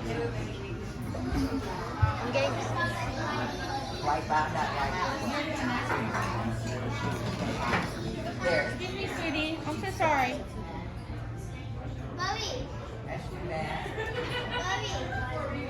I'm getting Right back that right. There. Excuse me, sweetie. I'm so sorry. Bobby, That's too bad. Bobby, Bobby,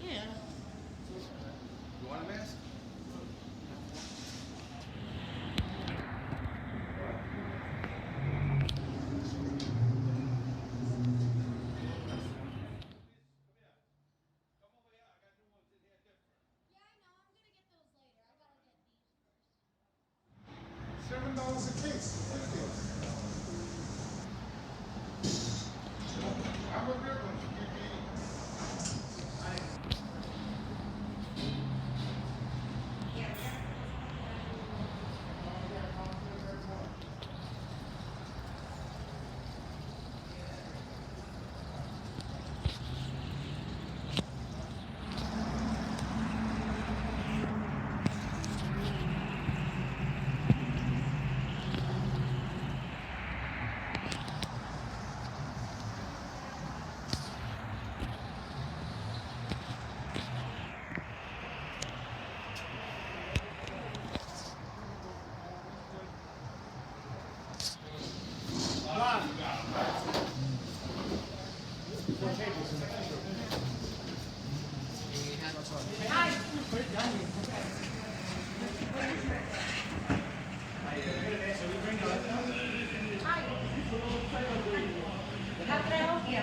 Yeah. You want a mask? $7 a case. I'm a real one.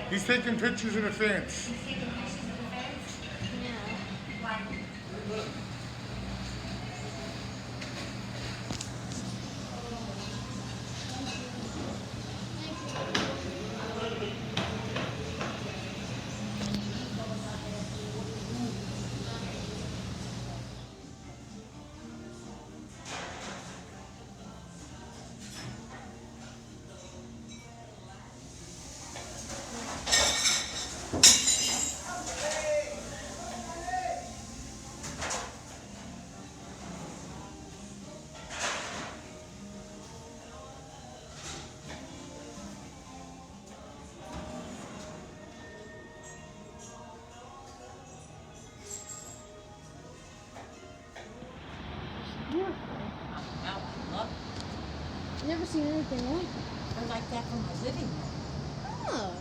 He's taking pictures of the fence. I've never seen anything like that. I like that for my living room. Oh,